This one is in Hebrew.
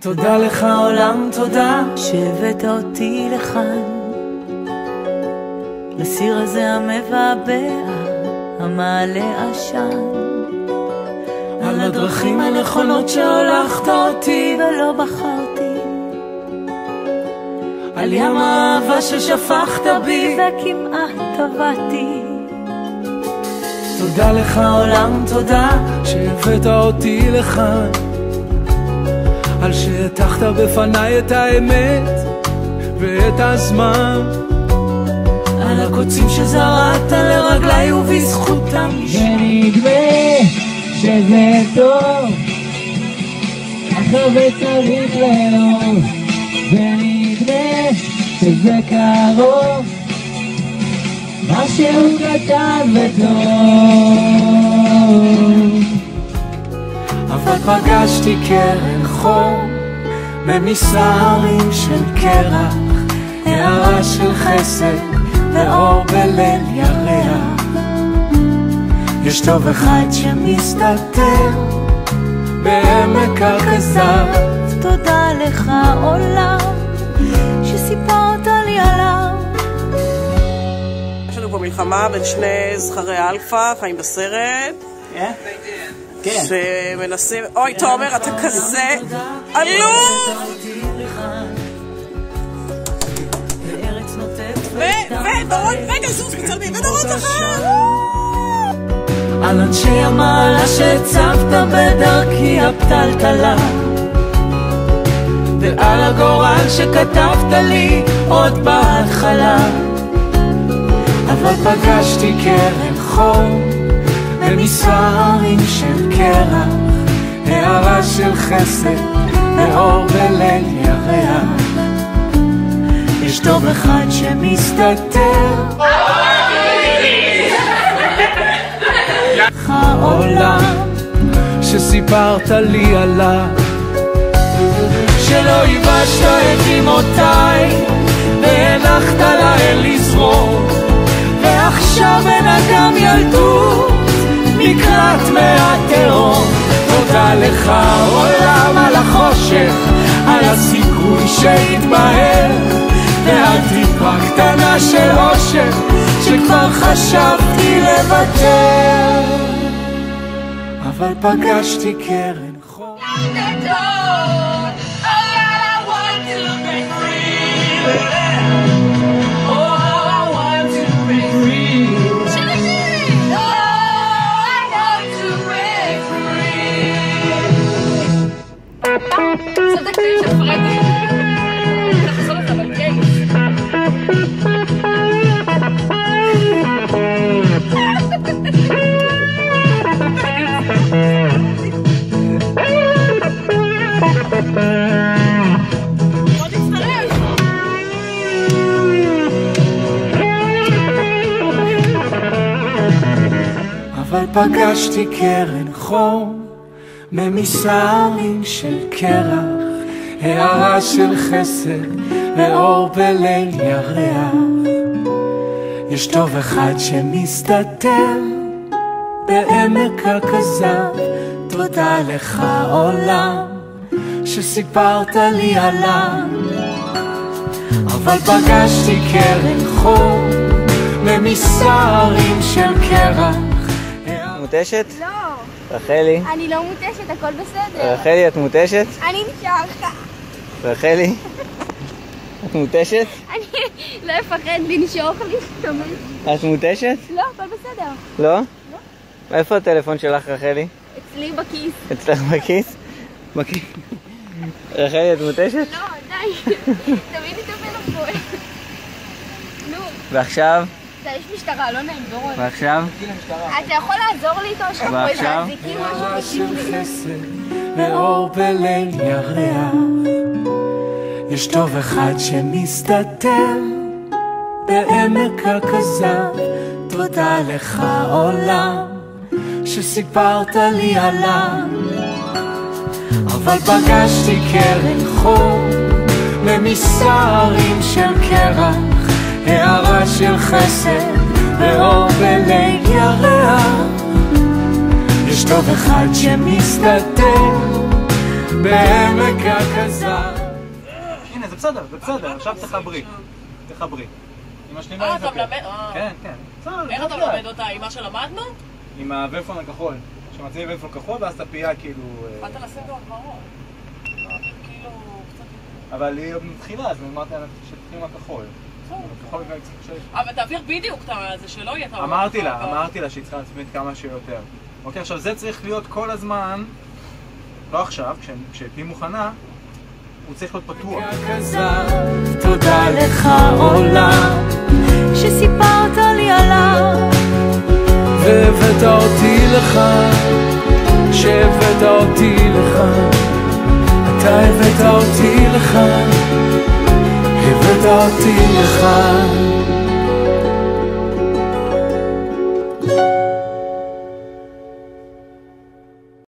תודה לך עולם, תודה שהבאת אותי לכאן, לסיר הזה המבעבע, המעלה עשן, על הדרכים הנכונות שהולכת אותי ולא בחרתי, על ים האהבה ששפכת בי וכמעט טבעתי. תודה לך עולם, תודה שהבאת אותי לכאן, על שהתחת בפניי את האמת ואת הזמן, על הקוצים שזרעת לרגליי ובזכותם ונדמה שזה טוב, אך הרבה צריך לאהוב, ונדמה שזה קרוב, משהו קטן וטוב. אבל פגשתי קרן חום במסערים של קרח, הערה של חסד ואור בליל ירח. יש טוב אחד שמסתתר בעמק הכזב. תודה לך עולם שסיפרת לי עליו. יש לנו פה מלחמה בין שני זכרי אלפא, חיים בסרט. כן. שמנסים... אוי, תומר, אתה כזה עלוב! ודורון, רגע, זוז מצלמים, ודורון זכר! על אנשי המעלה שהצבת בדרכי הפתלתלה, ועל הגורל שכתבת לי עוד בהתחלה. אבל פגשתי קרן חום במסערים של קרח, הערה של חסד ואור בליל ירח. יש טוב אחד שמסתתר העולם שסיפרת לי עליו, שלא ייבשת את אמותיי והנחת להן לזרום, ועכשיו אין אדם ילדות מקלט מהתהום. תודה לך עולם על החושך, על הסיכוי שהתבהר, ועל טיפה קטנה של אושר שכבר חשבתי לוותר. אבל פגשתי קרן חום. אבל פגשתי קרן חום ממסערים של קרח, הערה של חסד ואור בליל ירח. יש טוב אחד שמסתתר בעמק הכזב. תודה לך עולם שסיפרת לי עליו. אבל פגשתי קרן חום ממסערים של קרח. מותשת? לא. רחלי? אני לא מותשת, הכל בסדר. רחלי, את מותשת? אני נשאר לך. רחלי? את מותשת? אני לא אפחד לנשוך לי תמיד. את מותשת? לא, הכל בסדר. לא? לא. איפה הטלפון שלך, רחלי? אצלי בכיס. אצלך בכיס? בכיס. רחלי, את מותשת? לא, די. תמיד תטפל פה. נו. ועכשיו? זה איש משטרה, לא נעים, דורון. ועכשיו? אתה יכול לעזור לי איתו? יש לך פה איזה אזיקים משהו חסד ואור בליל ירח. יש טוב אחד שמסתתר בעמק הכזב. תודה לך עולם שסיפרת לי עליו. אבל פגשתי קרן חום ממסערים של קרח, הערה של חסד ואור בליל ירח. יש טוב אחד שמסתתר בעמק הכזב. הנה, זה בסדר, זה בסדר, עכשיו תחברי. תחברי. אמא שלי מה אתה מלמד? כן, כן. איך אתה מלמד אותה? עם מה שלמדנו? עם הוולפון הכחול. שמציעים וולפון כחול ואז את הפייה כאילו... באת לשים גם הגברות. כאילו קצת... אבל היא עוד מתחילה, אז אמרתי לה שתתחיל עם הכחול. כחול וקצת קשה. אבל תעביר בדיוק את זה, שלא יהיה... אמרתי לה שהיא צריכה להצמיד כמה שיותר. אוקיי, עכשיו זה צריך להיות כל הזמן, לא עכשיו, כשתהי מוכנה, הוא צריך להיות פתוח. תודה לך עולם שסיפרת לי עליו והבאת אותי לך, שהבאת אותי לך, אתה הבאת אותי לך, הבאת אותי לך.